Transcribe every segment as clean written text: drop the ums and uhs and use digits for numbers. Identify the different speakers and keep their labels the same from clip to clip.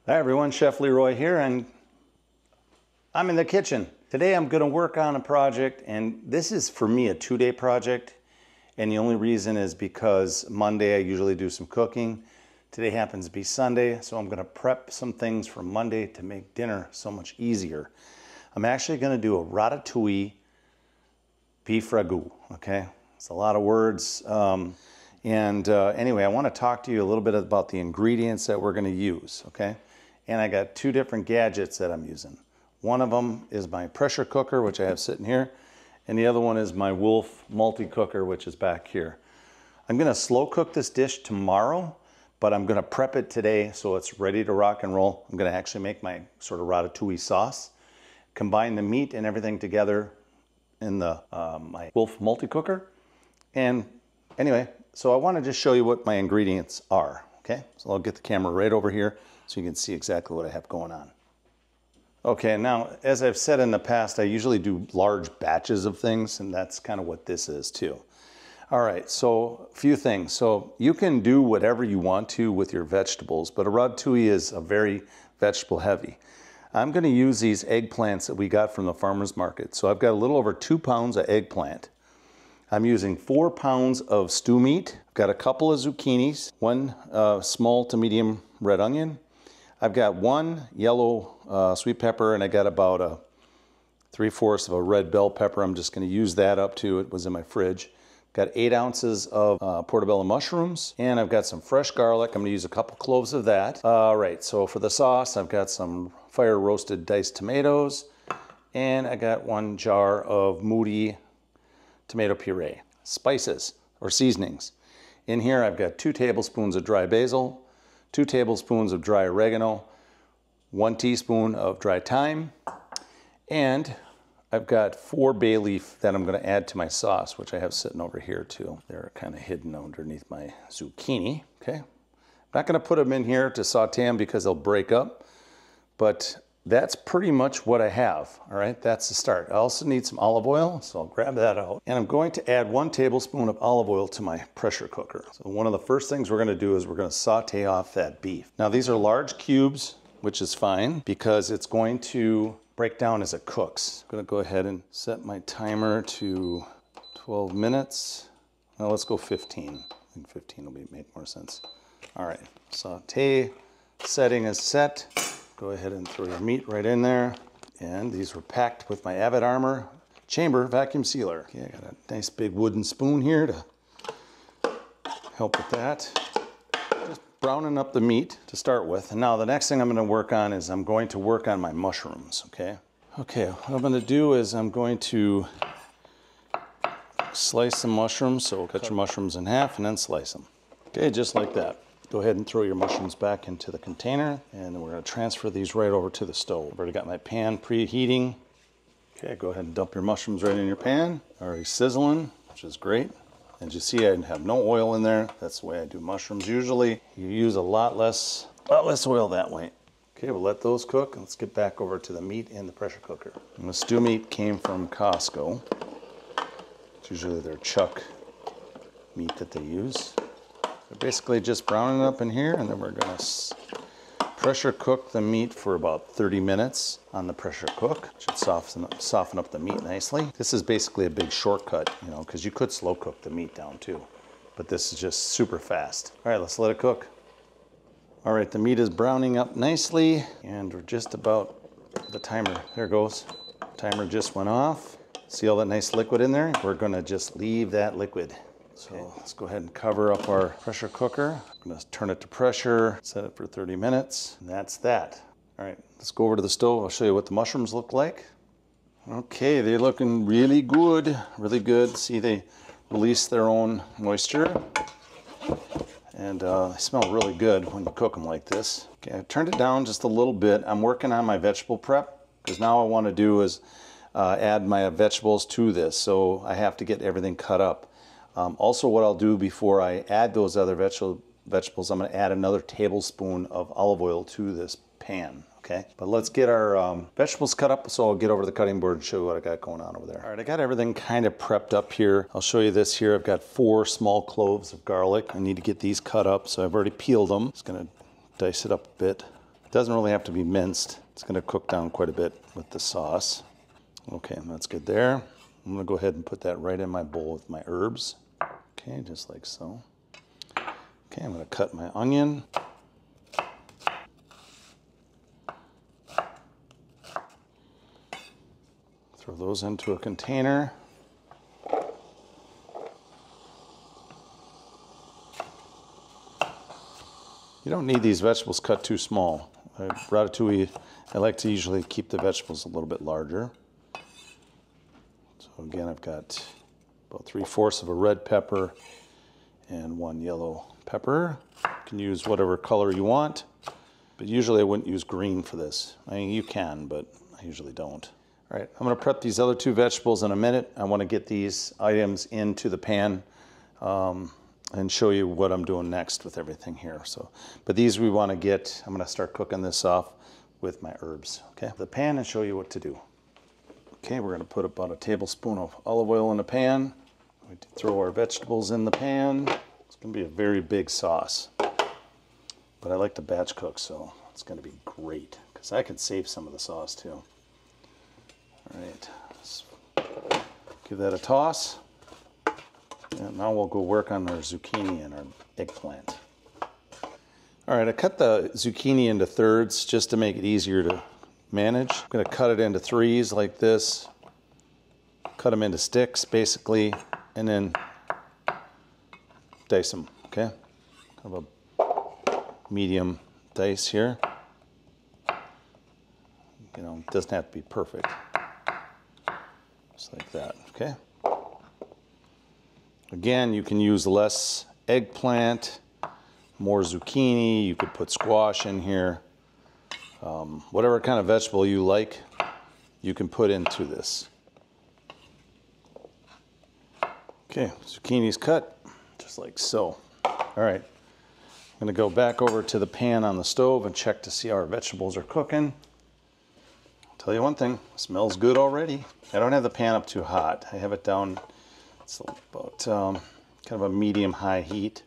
Speaker 1: Hi everyone, Chef Leroy here, and I'm in the kitchen. Today I'm going to work on a project, and this is for me a 2-day project, and the only reason is because Monday I usually do some cooking. Today happens to be Sunday, so I'm going to prep some things for Monday to make dinner so much easier. I'm actually going to do a Ratatouille beef ragu, okay? It's a lot of words. Anyway, I want to talk to you a little bit about the ingredients that we're going to use, okay? And I got 2 different gadgets that I'm using. One of them is my pressure cooker, which I have sitting here, and the other one is my Wolf multi-cooker, which is back here. I'm going to slow cook this dish tomorrow, but I'm going to prep it today so it's ready to rock and roll. I'm going to actually make my sort of ratatouille sauce, combine the meat and everything together in the my Wolf multi-cooker. And anyway, so I want to just show you what my ingredients are, okay? So I'll get the camera right over here so you can see exactly what I have going on. Okay, now, as I've said in the past, I usually do large batches of things, and that's kind of what this is too. All right, so a few things. So you can do whatever you want to with your vegetables, but a ratatouille is a very vegetable heavy. I'm going to use these eggplants that we got from the farmer's market. So I've got a little over 2 pounds of eggplant. I'm using 4 pounds of stew meat. I've got a couple of zucchinis, 1 small to medium red onion. I've got 1 yellow sweet pepper, and I got about a 3/4 of a red bell pepper. I'm just going to use that up to, it was in my fridge. Got 8 ounces of portobello mushrooms, and I've got some fresh garlic. I'm going to use a couple cloves of that. All right, so for the sauce, I've got some fire roasted diced tomatoes, and I got 1 jar of Moody tomato puree. Spices or seasonings. In here, I've got 2 tablespoons of dry basil, 2 tablespoons of dry oregano, 1 teaspoon of dry thyme, and I've got 4 bay leaf that I'm going to add to my sauce, which I have sitting over here too. They're kind of hidden underneath my zucchini, okay? I'm not going to put them in here to saute them because they'll break up, but that's pretty much what I have, all right? That's the start. I also need some olive oil, so I'll grab that out. And I'm going to add 1 tablespoon of olive oil to my pressure cooker. So one of the first things we're going to do is we're going to saute off that beef. Now these are large cubes, which is fine because it's going to break down as it cooks. I'm going to go ahead and set my timer to 12 minutes. Now let's go 15. I think 15 will make more sense. All right, saute setting is set. Go ahead and throw your meat right in there. And these were packed with my Avid Armor chamber vacuum sealer. Okay, I got a nice big wooden spoon here to help with that. Just browning up the meat to start with. And now the next thing I'm going to work on is I'm going to work on my mushrooms, okay? Okay, what I'm going to do is I'm going to slice some mushrooms. So cut your mushrooms in half and then slice them. Okay, just like that. Go ahead and throw your mushrooms back into the container, and then we're going to transfer these right over to the stove. I've already got my pan preheating. Okay, go ahead and dump your mushrooms right in your pan. Already sizzling, which is great. As you see, I have no oil in there. That's the way I do mushrooms usually. You use a lot less oil that way. Okay, we'll let those cook. Let's get back over to the meat in the pressure cooker. And the stew meat came from Costco. It's usually their chuck meat that they use. They're basically just browning it up in here, and then we're going to pressure cook the meat for about 30 minutes on the pressure cook. Should soften up the meat nicely. This is basically a big shortcut, you know, because you could slow cook the meat down too, but this is just super fast. All right, let's let it cook. All right, the meat is browning up nicely, and we're just about the timer. There it goes. Timer just went off. See all that nice liquid in there? We're going to just leave that liquid. So let's go ahead and cover up our pressure cooker. I'm going to turn it to pressure, set it for 30 minutes, and that's that. All right, let's go over to the stove. I'll show you what the mushrooms look like. Okay, they're looking really good, really good. See, they release their own moisture, and they smell really good when you cook them like this. Okay, I turned it down just a little bit. I'm working on my vegetable prep, because now what I want to do is add my vegetables to this, so I have to get everything cut up. Also, what I'll do before I add those other vegetables, I'm going to add another tablespoon of olive oil to this pan, okay? But let's get our vegetables cut up, so I'll get over to the cutting board and show you what I got going on over there. All right, I got everything kind of prepped up here. I'll show you this here. I've got 4 small cloves of garlic. I need to get these cut up, so I've already peeled them. Just going to dice it up a bit. It doesn't really have to be minced. It's going to cook down quite a bit with the sauce. Okay, that's good there. I'm going to go ahead and put that right in my bowl with my herbs. Okay, just like so. Okay, I'm going to cut my onion. Throw those into a container. You don't need these vegetables cut too small. Ratatouille, I like to usually keep the vegetables a little bit larger. So again, I've got about 3/4 of a red pepper and 1 yellow pepper. You can use whatever color you want, but usually I wouldn't use green for this. I mean, you can, but I usually don't. All right, I'm going to prep these other 2 vegetables in a minute. I want to get these items into the pan and show you what I'm doing next with everything here. So, but these we want to get, I'm going to start cooking this off with my herbs. Okay, the pan and show you what to do. Okay, we're going to put about a tablespoon of olive oil in the pan. We throw our vegetables in the pan. It's going to be a very big sauce, but I like to batch cook, so it's going to be great because I could save some of the sauce too. All right, let's give that a toss. And now we'll go work on our zucchini and our eggplant. All right, I cut the zucchini into thirds just to make it easier to manage. I'm going to cut it into 3s like this. Cut them into sticks, basically, and then dice them, okay? Kind of a medium dice here. You know, it doesn't have to be perfect. Just like that, okay? Again, you can use less eggplant, more zucchini. You could put squash in here. Whatever kind of vegetable you like, you can put into this. Okay, zucchini's cut, just like so. All right, I'm gonna go back over to the pan on the stove and check to see how our vegetables are cooking. I'll tell you one thing, it smells good already. I don't have the pan up too hot. I have it down. It's about kind of a medium-high heat.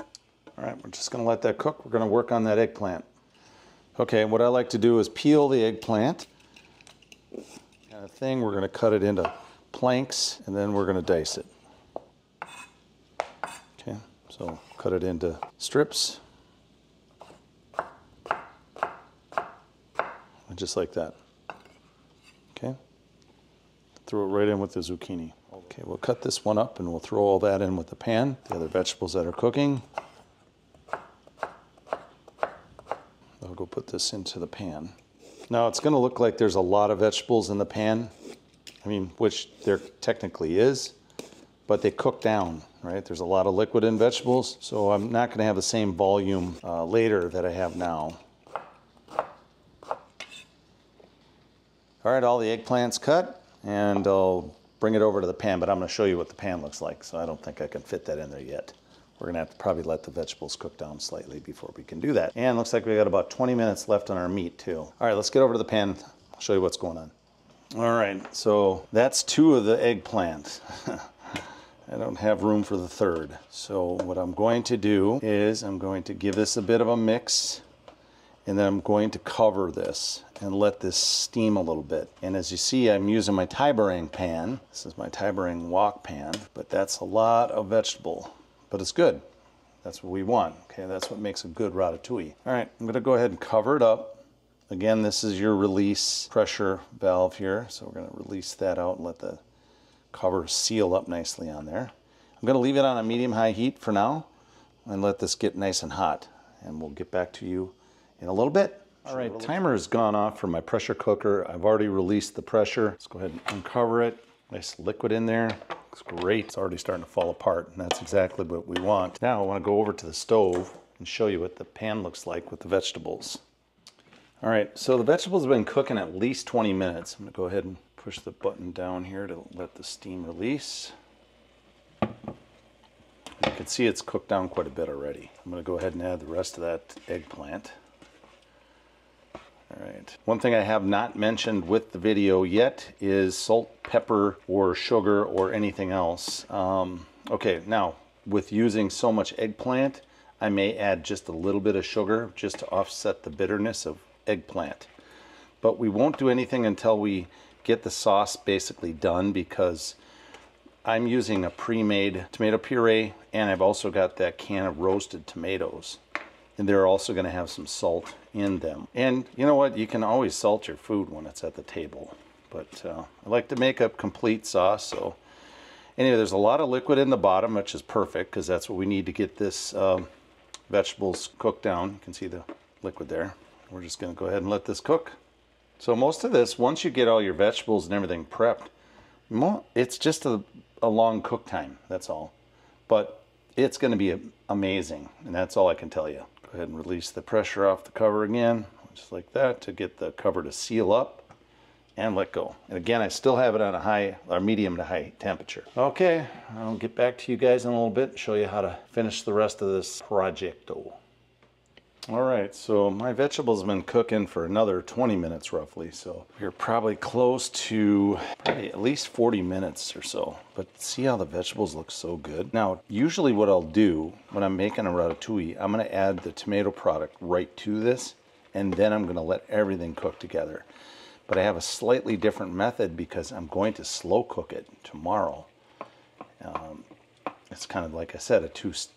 Speaker 1: All right, we're just going to let that cook. We're going to work on that eggplant. Okay, what I like to do is peel the eggplant. Kind of thing. We're going to cut it into planks, and then we're going to dice it. Okay, so cut it into strips. Just like that. Okay, throw it right in with the zucchini. Okay, we'll cut this one up and we'll throw all that in with the pan, the other vegetables that are cooking. I'll go put this into the pan. Now it's going to look like there's a lot of vegetables in the pan. I mean, which there technically is, but they cook down, right? There's a lot of liquid in vegetables, so I'm not going to have the same volume later that I have now. All right, all the eggplant's cut, and I'll bring it over to the pan, but I'm going to show you what the pan looks like, so I don't think I can fit that in there yet. We're going to have to probably let the vegetables cook down slightly before we can do that. And looks like we got about 20 minutes left on our meat too. All right, let's get over to the pan. I'll show you what's going on. All right, so that's 2 of the eggplant. I don't have room for the 3rd. So what I'm going to do is I'm going to give this a bit of a mix, and then I'm going to cover this and let this steam a little bit. And as you see, I'm using my Thai-barang pan. This is my Thai-barang wok pan, but that's a lot of vegetable, but it's good. That's what we want, okay? That's what makes a good ratatouille. All right, I'm gonna go ahead and cover it up. Again, this is your release pressure valve here, so we're gonna release that out and let the cover seal up nicely on there. I'm gonna leave it on a medium-high heat for now and let this get nice and hot, and we'll get back to you in a little bit. All right, timer has gone off for my pressure cooker. I've already released the pressure. Let's go ahead and uncover it. Nice liquid in there. Looks great. It's already starting to fall apart, and that's exactly what we want. Now I want to go over to the stove and show you what the pan looks like with the vegetables. All right, so the vegetables have been cooking at least 20 minutes. I'm going to go ahead and push the button down here to let the steam release. You can see it's cooked down quite a bit already. I'm going to go ahead and add the rest of that eggplant. All right. One thing I have not mentioned with the video yet is salt, pepper, or sugar, or anything else. Okay, now with using so much eggplant, I may add just a little bit of sugar just to offset the bitterness of eggplant. But we won't do anything until we get the sauce basically done, because I'm using a pre-made tomato puree, and I've also got that can of roasted tomatoes. And they're also going to have some salt in them. And you know what? You can always salt your food when it's at the table. But I like to make a complete sauce. So anyway, there's a lot of liquid in the bottom, which is perfect because that's what we need to get this vegetables cooked down. You can see the liquid there. We're just going to go ahead and let this cook. So most of this, once you get all your vegetables and everything prepped, it's just a long cook time, that's all. But it's going to be amazing, and that's all I can tell you. Go ahead and release the pressure off the cover again, just like that, to get the cover to seal up and let go. And again, I still have it on a high or medium to high temperature. Okay, I'll get back to you guys in a little bit and show you how to finish the rest of this projecto. All right, so my vegetables have been cooking for another 20 minutes roughly, so we're probably close to at least 40 minutes or so. But see how the vegetables look so good? Now, usually what I'll do when I'm making a ratatouille, I'm gonna add the tomato product right to this, and then I'm gonna let everything cook together. But I have a slightly different method because I'm going to slow cook it tomorrow. It's kind of, like I said, a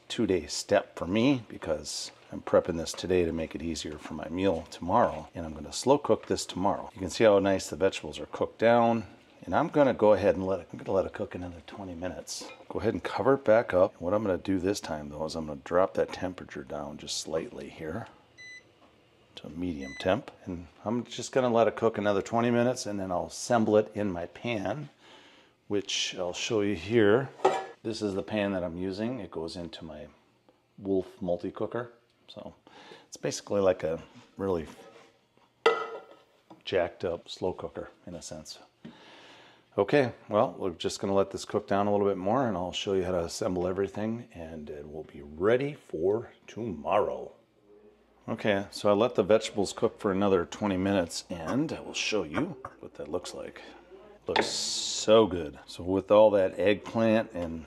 Speaker 1: two-day step for me because I'm prepping this today to make it easier for my meal tomorrow, and I'm going to slow cook this tomorrow. You can see how nice the vegetables are cooked down, and I'm going to go ahead and let it cook another 20 minutes. Go ahead and cover it back up. What I'm going to do this time though is I'm going to drop that temperature down just slightly here to medium temp, and I'm just going to let it cook another 20 minutes, and then I'll assemble it in my pan, which I'll show you here. This is the pan that I'm using. It goes into my Wolf multi-cooker. So it's basically like a really jacked up slow cooker in a sense. Okay, well, we're just gonna let this cook down a little bit more, and I'll show you how to assemble everything, and it will be ready for tomorrow. Okay, so I let the vegetables cook for another 20 minutes, and I will show you what that looks like. Looks so good. So with all that eggplant and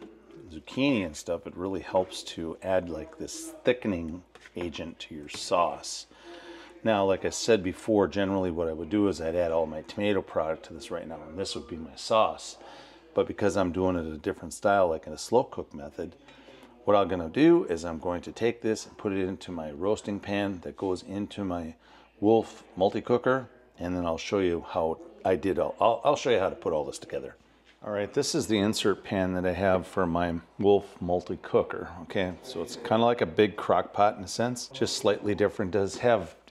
Speaker 1: zucchini and stuff, it really helps to add like this thickening agent to your sauce. Now, like I said before, generally what I would do is I'd add all my tomato product to this right now, and this would be my sauce. But because I'm doing it a different style, like in a slow cook method, what I'm going to do is I'm going to take this and put it into my roasting pan that goes into my Wolf multi-cooker, and then I'll show you how I'll show you how to put all this together. All right, this is the insert pan that I have for my Wolf multi-cooker. Okay, so it's kind of like a big crock pot in a sense, just slightly different. It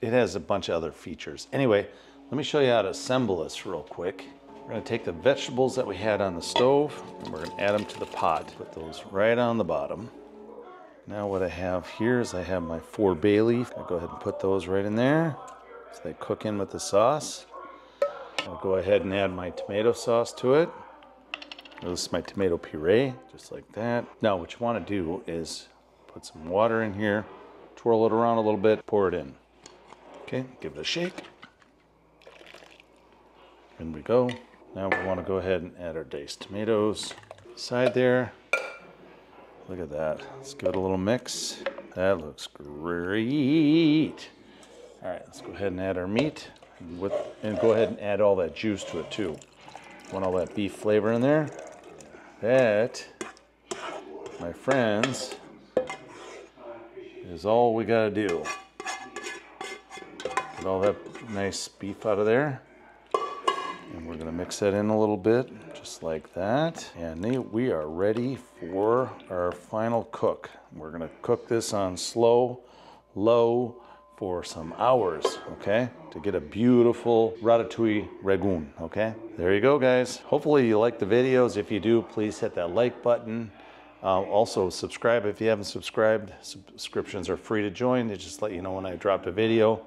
Speaker 1: has a bunch of other features. Anyway, let me show you how to assemble this real quick. We're gonna take the vegetables that we had on the stove, and we're gonna add them to the pot. Put those right on the bottom. Now what I have here is I have my 4 bay leaf. I'll go ahead and put those right in there so they cook in with the sauce. I'll go ahead and add my tomato sauce to it. This is my tomato puree, just like that. Now what you want to do is put some water in here, twirl it around a little bit, pour it in. Okay, give it a shake. In we go. Now we want to go ahead and add our diced tomatoes. Side there. Look at that. Let's give it a little mix. That looks great. All right, let's go ahead and add our meat. And go ahead and add all that juice to it too. Want all that beef flavor in there? That, my friends, is all we gotta do. Get all that nice beef out of there. And we're gonna mix that in a little bit, just like that. And we are ready for our final cook. We're gonna cook this on slow, low, for some hours, okay, to get a beautiful ratatouille ragu, okay? There you go, guys. Hopefully you like the videos. If you do, please hit that like button. Also subscribe if you haven't subscribed. Subscriptions are free to join. They just let you know when I dropped a video.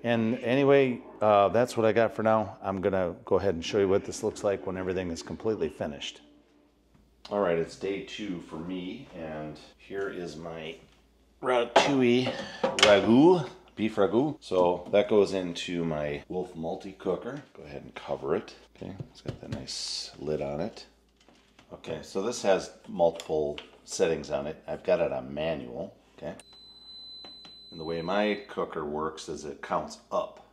Speaker 1: And anyway, that's what I got for now. I'm gonna go ahead and show you what this looks like when everything is completely finished. All right, it's day 2 for me, and here is my ratatouille ragu, beef ragu. So that goes into my Wolf multi-cooker. Go ahead and cover it. Okay, it's got that nice lid on it. Okay, so this has multiple settings on it. I've got it on manual, okay? And the way my cooker works is it counts up.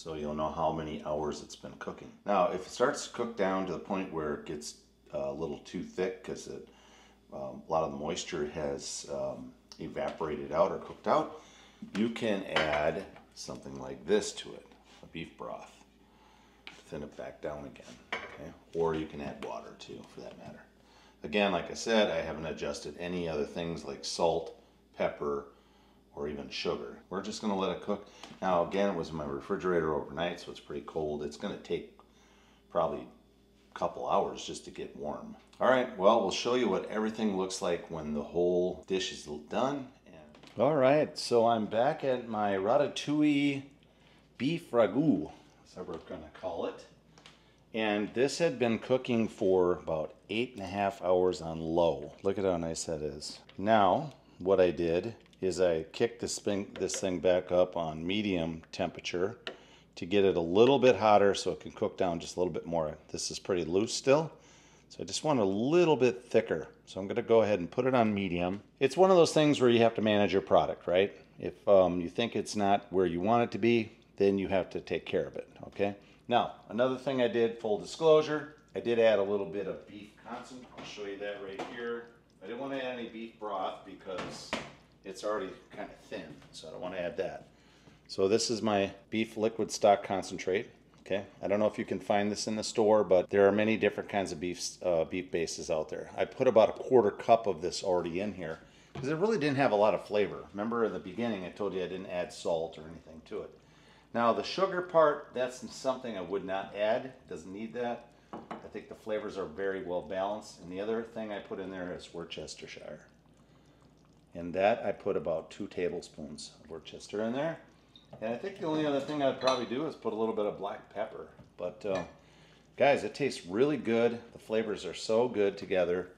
Speaker 1: so you'll know how many hours it's been cooking. Now, if it starts to cook down to the point where it gets a little too thick because a lot of the moisture has evaporated out or cooked out, you can add something like this to it, a beef broth. Thin it back down again, okay? Or you can add water too, for that matter. Again, like I said, I haven't adjusted any other things like salt, pepper, or even sugar. We're just gonna let it cook. Now, again, it was in my refrigerator overnight, so it's pretty cold. It's gonna take probably a couple hours just to get warm. All right, well, we'll show you what everything looks like when the whole dish is done. All right, so I'm back at my Ratatouille beef ragu, so we're gonna call it. And this had been cooking for about 8.5 hours on low. Look at how nice that is. Now, what I did is I kicked this thing back up on medium temperature to get it a little bit hotter so it can cook down just a little bit more. This is pretty loose still, so I just want a little bit thicker. So I'm gonna go ahead and put it on medium. It's one of those things where you have to manage your product, right? If you think it's not where you want it to be, then you have to take care of it, okay? Now, another thing I did, full disclosure, I did add a little bit of beef concentrate. I'll show you that right here. I didn't want to add any beef broth because it's already kind of thin, so I don't want to add that. So this is my beef liquid stock concentrate, okay? I don't know if you can find this in the store, but there are many different kinds of beef bases out there. I put about a 1/4 cup of this already in here because it really didn't have a lot of flavor. Remember in the beginning I told you I didn't add salt or anything to it. Now the sugar part, that's something I would not add. It doesn't need that. I think the flavors are very well balanced. And the other thing I put in there is Worcestershire. And that I put about 2 tablespoons of Worcester in there. And I think the only other thing I'd probably do is put a little bit of black pepper. But guys, it tastes really good. The flavors are so good together.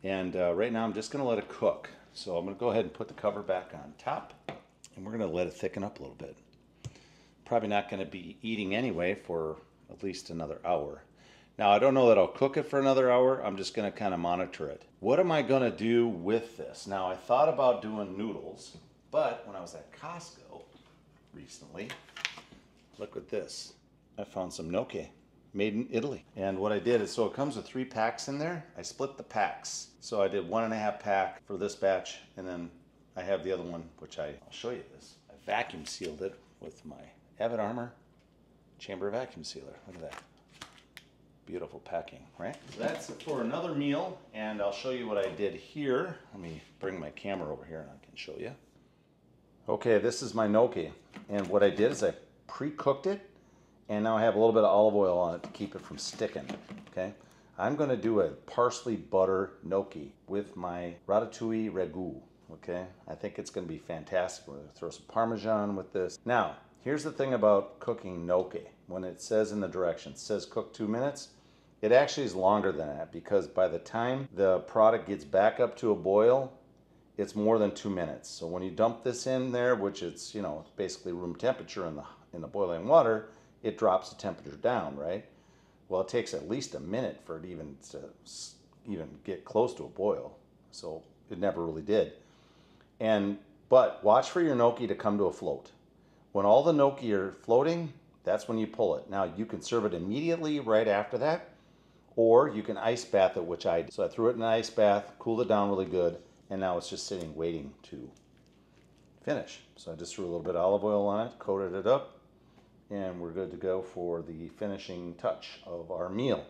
Speaker 1: And right now I'm just gonna let it cook. So I'm gonna go ahead and put the cover back on top. And we're gonna let it thicken up a little bit. Probably not going to be eating anyway for at least another hour. Now, I don't know that I'll cook it for another hour. I'm just going to kind of monitor it. What am I going to do with this? Now, I thought about doing noodles, but when I was at Costco recently, look at this. I found some gnocchi made in Italy. And what I did is, so it comes with 3 packs in there. I split the packs. So I did 1.5 pack for this batch, and then I have the other one, which I'll show you this. I vacuum sealed it with my Avid Armor chamber vacuum sealer. Look at that. Beautiful packing, right? So that's for another meal, and I'll show you what I did here. Let me bring my camera over here and I can show you. Okay, this is my gnocchi, and what I did is I pre-cooked it, and now I have a little bit of olive oil on it to keep it from sticking, okay? I'm gonna do a parsley butter gnocchi with my Ratatouille Ragu, okay? I think it's gonna be fantastic. We're gonna throw some Parmesan with this. Now, here's the thing about cooking gnocchi. When it says in the directions, it says cook 2 minutes, it actually is longer than that because by the time the product gets back up to a boil, it's more than 2 minutes. So when you dump this in there, which it's, you know, basically room temperature in the boiling water, it drops the temperature down, right? Well, it takes at least a minute for it even get close to a boil. So it never really did. But watch for your gnocchi to come to a float. When all the gnocchi are floating, that's when you pull it. Now, you can serve it immediately right after that, or you can ice bath it, which I did. So I threw it in an ice bath, cooled it down really good, and now it's just sitting waiting to finish. So I just threw a little bit of olive oil on it, coated it up, and we're good to go for the finishing touch of our meal.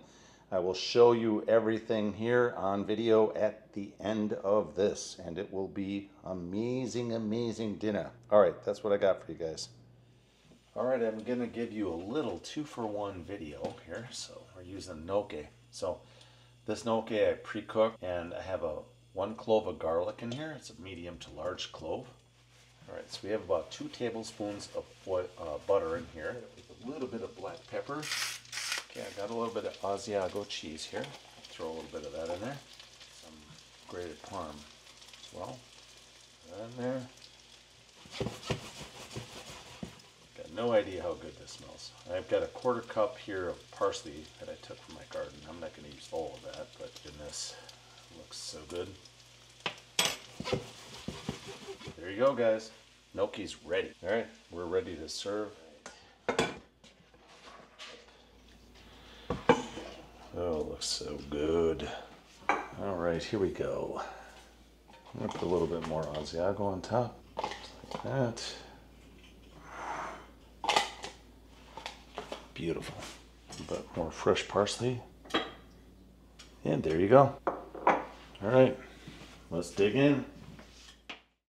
Speaker 1: I will show you everything here on video at the end of this, and it will be amazing, amazing dinner. All right, that's what I got for you guys. All right, I'm gonna give you a little 2-for-1 video here. So we're using gnocchi. So this gnocchi I pre-cooked, and I have 1 clove of garlic in here. It's a medium to large clove. All right, so we have about 2 tablespoons of butter in here with a little bit of black pepper. Okay, I got a little bit of Asiago cheese here. Throw a little bit of that in there. Some grated parm as well. Put that in there. Got no idea how good this smells. I've got a 1/4 cup here of parsley that I took from my garden. I'm not going to use all of that, but goodness, it looks so good. There you go, guys. Gnocchi's ready. All right, we're ready to serve. Oh, it looks so good. All right, here we go. I'm gonna put a little bit more Asiago on top, like that. Beautiful. A bit more fresh parsley. And there you go. All right, let's dig in.